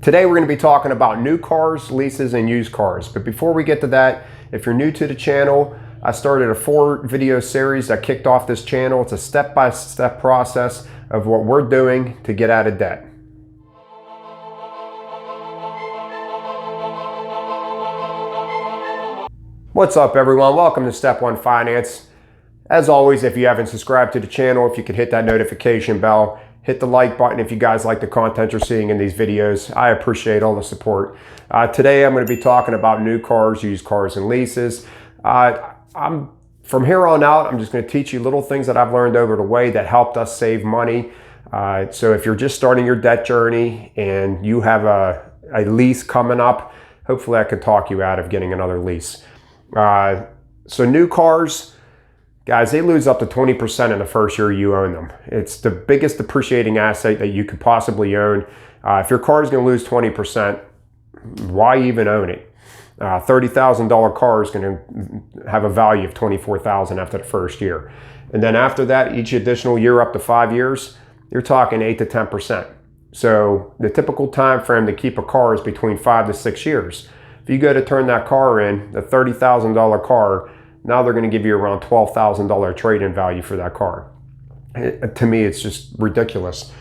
Today we're going to be talking about new cars, leases, and used cars. But before we get to that, if you're new to the channel, I started a 4-video series that kicked off this channel. It's a step-by-step process of what we're doing to get out of debt. What's up, everyone? Welcome to Step 1 Finance. As always, if you haven't subscribed to the channel, if you could hit that notification bell, hit the like button if you guys like the content you're seeing in these videos. I appreciate all the support. Today I'm going to be talking about new cars, used cars, and leases. From here on out, I'm just going to teach you little things that I've learned over the way that helped us save money. So if you're just starting your debt journey and you have a lease coming up, hopefully I could talk you out of getting another lease. So new cars, guys, they lose up to 20% in the first year you own them. It's the biggest depreciating asset that you could possibly own. If your car is going to lose 20%, why even own it? $30,000 car is going to have a value of $24,000 after the first year. And then after that, each additional year up to 5 years, you're talking 8 to 10%. So the typical time frame to keep a car is between 5 to 6 years. If you go to turn that car in, the $30,000 car, now they're going to give you around $12,000 trade-in value for that car. To me, it's just ridiculous.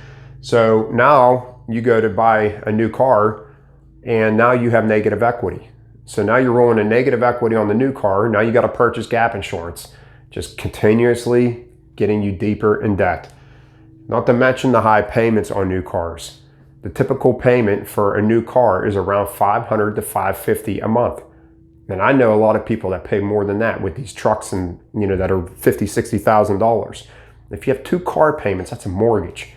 So now you go to buy a new car and now you have negative equity. So now you're rolling a negative equity on the new car. Now you got to purchase gap insurance, just continuously getting you deeper in debt. Not to mention the high payments on new cars. The typical payment for a new car is around $500 to $550 a month. And I know a lot of people that pay more than that with these trucks and, that are $50,000, $60,000. If you have 2 car payments, that's a mortgage.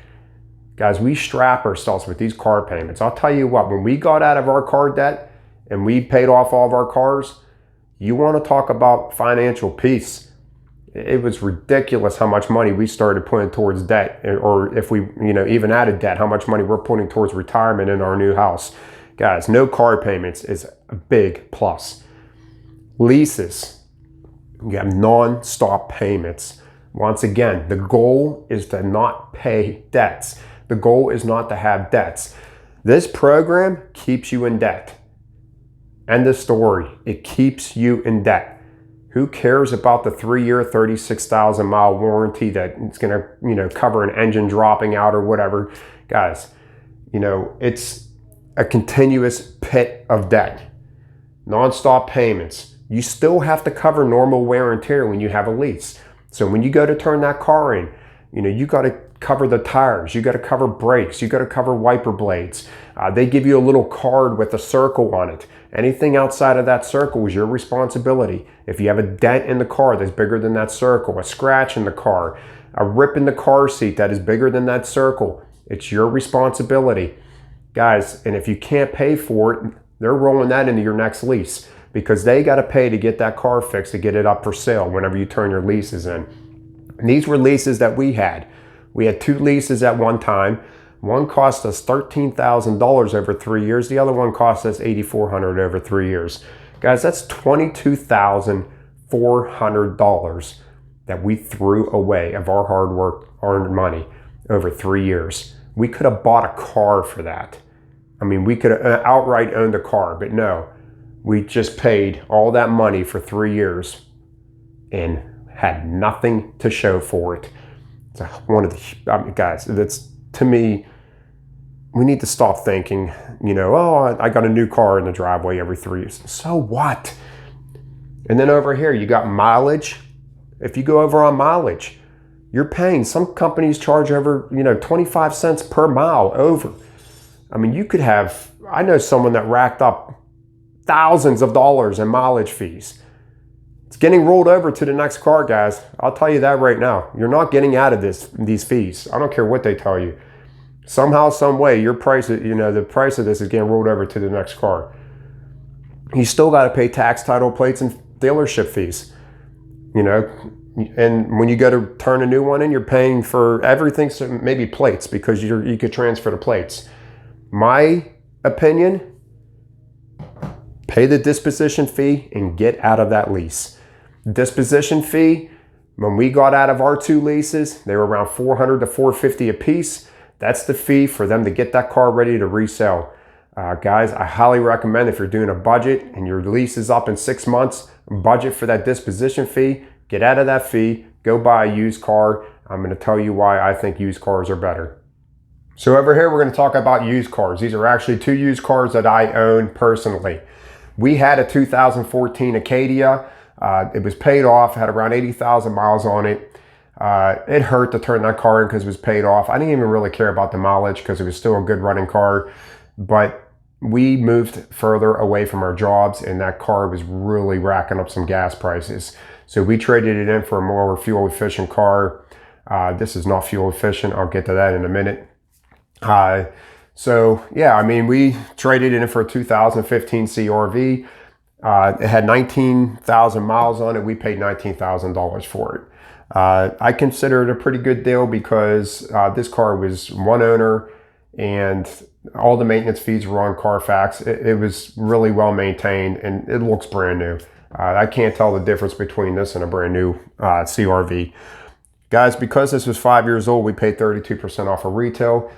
Guys, we strap ourselves with these car payments. I'll tell you what, when we got out of our car debt and we paid off all of our cars, you want to talk about financial peace. It was ridiculous how much money we started putting towards debt, or if we, even added debt, how much money we're putting towards retirement in our new house. Guys, no car payments is a big plus. Leases, you have non-stop payments. Once again, the goal is to not pay debts. The goal is not to have debts. This program keeps you in debt. End of story. It keeps you in debt. Who cares about the 3-year, 36,000-mile warranty that it's going to, cover an engine dropping out or whatever? Guys, it's a continuous pit of debt. Non-stop payments. You still have to cover normal wear and tear when you have a lease. So when you go to turn that car in, you got to cover the tires, you got to cover brakes, you got to cover wiper blades. They give you a little card with a circle on it. Anything outside of that circle is your responsibility. If you have a dent in the car that's bigger than that circle, a scratch in the car, a rip in the car seat that is bigger than that circle, it's your responsibility. Guys, and if you can't pay for it, they're rolling that into your next lease, because they got to pay to get that car fixed, to get it up for sale whenever you turn your leases in. And these were leases that we had. We had 2 leases at one time. One cost us $13,000 over 3 years. The other one cost us $8,400 over 3 years. Guys, that's $22,400 that we threw away of our hard work, earned money over 3 years. We could have bought a car for that. I mean, we could have outright owned a car, but no. We just paid all that money for 3 years and had nothing to show for it. It's guys, that's, to me, we need to stop thinking, oh, I got a new car in the driveway every 3 years. So what? And then over here, you got mileage. If you go over on mileage, you're paying, some companies charge over, 25 cents per mile over. I mean, you could have, I know someone that racked up thousands of dollars in mileage fees. It's getting rolled over to the next car, guys. I'll tell you that right now. You're not getting out of these fees. I don't care what they tell you. Somehow, some way, your price, the price of this is getting rolled over to the next car. You still got to pay tax, title, plates, and dealership fees. And when you go to turn a new one in, you're paying for everything, so maybe plates, because you could transfer the plates. My opinion, pay the disposition fee and get out of that lease. Disposition fee, when we got out of our 2 leases, they were around $400 to $450 a piece. That's the fee for them to get that car ready to resell. Guys, I highly recommend if you're doing a budget and your lease is up in 6 months, budget for that disposition fee, get out of that fee, go buy a used car. I'm going to tell you why I think used cars are better. So over here, we're going to talk about used cars. These are actually 2 used cars that I own personally. We had a 2014 Acadia. It was paid off, had around 80,000 miles on it. It hurt to turn that car in because it was paid off. I didn't even really care about the mileage because it was still a good running car. But we moved further away from our jobs and that car was really racking up some gas prices. So we traded it in for a more fuel efficient car. This is not fuel efficient. I'll get to that in a minute. So yeah, I mean, we traded it in for a 2015 CR-V. It had 19,000 miles on it. We paid $19,000 for it. I consider it a pretty good deal because this car was one owner and all the maintenance fees were on Carfax. It was really well maintained and it looks brand new. I can't tell the difference between this and a brand new CR-V. Guys, because this was 5 years old, we paid 32% off of retail.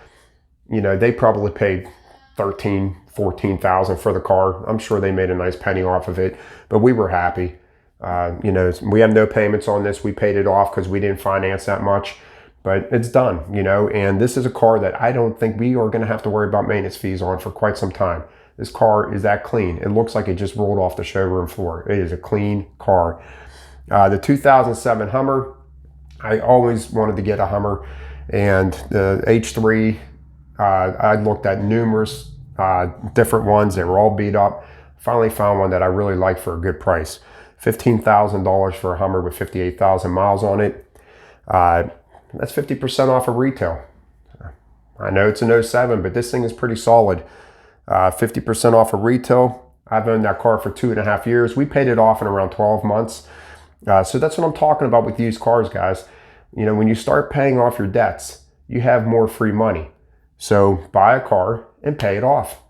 You know, they probably paid $13,000, $14,000 for the car. I'm sure they made a nice penny off of it, but we were happy. You know, we have no payments on this. We paid it off because we didn't finance that much, but it's done, you know, and this is a car that I don't think we are going to have to worry about maintenance fees on for quite some time. This car is that clean. It looks like it just rolled off the showroom floor. It is a clean car. The 2007 Hummer, I always wanted to get a Hummer, and the H3, I looked at numerous different ones. They were all beat up. Finally found one that I really liked for a good price. $15,000 for a Hummer with 58,000 miles on it. That's 50% off of retail. I know it's an 07, but this thing is pretty solid. 50% off of retail. I've owned that car for 2.5 years. We paid it off in around 12 months. So that's what I'm talking about with used cars, guys. You know, when you start paying off your debts, you have more free money. So buy a car and pay it off.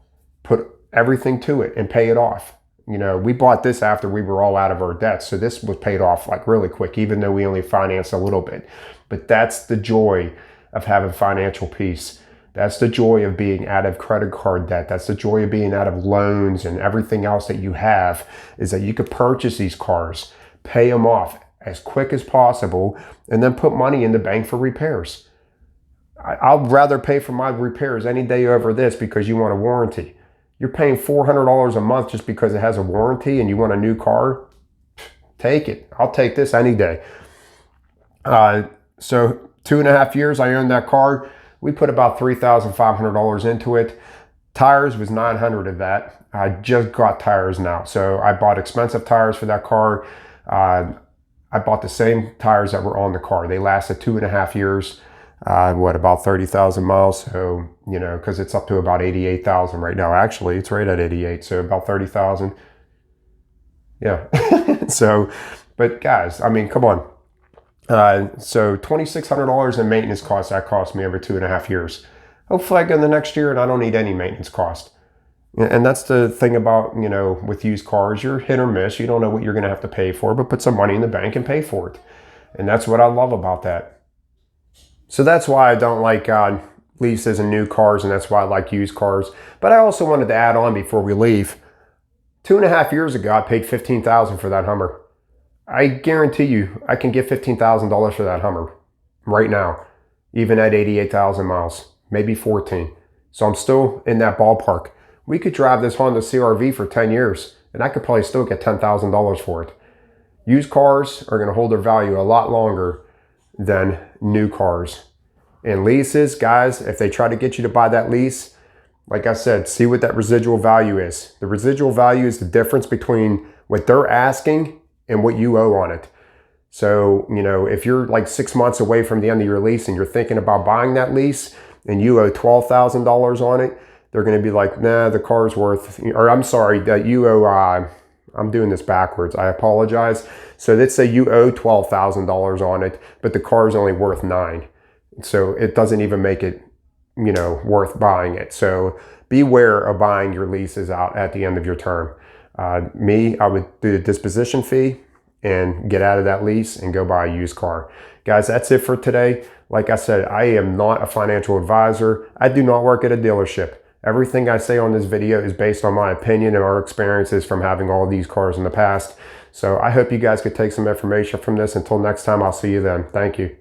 Put everything to it and pay it off. You know, we bought this after we were all out of our debts. So this was paid off like really quick, even though we only financed a little bit. But that's the joy of having financial peace. That's the joy of being out of credit card debt. That's the joy of being out of loans and everything else that you have, is that you could purchase these cars, pay them off as quick as possible, and then put money in the bank for repairs. I'd rather pay for my repairs any day over this because you want a warranty. You're paying $400 a month just because it has a warranty and you want a new car? Take it. I'll take this any day. So 2.5 years I owned that car. We put about $3,500 into it. Tires was $900 of that. I just got tires now. So I bought expensive tires for that car. I bought the same tires that were on the car. They lasted 2.5 years. About 30,000 miles. So, you know, because it's up to about 88,000 right now. Actually, it's right at 88. So about 30,000. Yeah. So, but guys, I mean, come on. So $2,600 in maintenance costs, that cost me over 2.5 years. Hopefully I go in the next year and I don't need any maintenance cost. And that's the thing about, you know, with used cars, you're hit or miss. You don't know what you're going to have to pay for, but put some money in the bank and pay for it. And that's what I love about that. So that's why I don't like leases and new cars, and that's why I like used cars. But I also wanted to add on before we leave. 2.5 years ago, I paid $15,000 for that Hummer. I guarantee you, I can get $15,000 for that Hummer right now, even at 88,000 miles, maybe 14. So I'm still in that ballpark. We could drive this Honda CR-V for 10 years, and I could probably still get $10,000 for it. Used cars are going to hold their value a lot longer than new cars. And leases, guys, if they try to get you to buy that lease, like I said, see what that residual value is. The residual value is the difference between what they're asking and what you owe on it. So, you know, if you're like 6 months away from the end of your lease and you're thinking about buying that lease and you owe $12,000 on it, they're going to be like, nah, the car's worth, or I'm sorry, that you owe, I'm doing this backwards. I apologize. So let's say you owe $12,000 on it, but the car's only worth $9,000. So it doesn't even make it, you know, worth buying it. So beware of buying your leases out at the end of your term. I would do the disposition fee and get out of that lease and go buy a used car. Guys, that's it for today. Like I said, I am not a financial advisor. I do not work at a dealership. Everything I say on this video is based on my opinion and our experiences from having all these cars in the past. So I hope you guys could take some information from this. Until next time, I'll see you then. Thank you.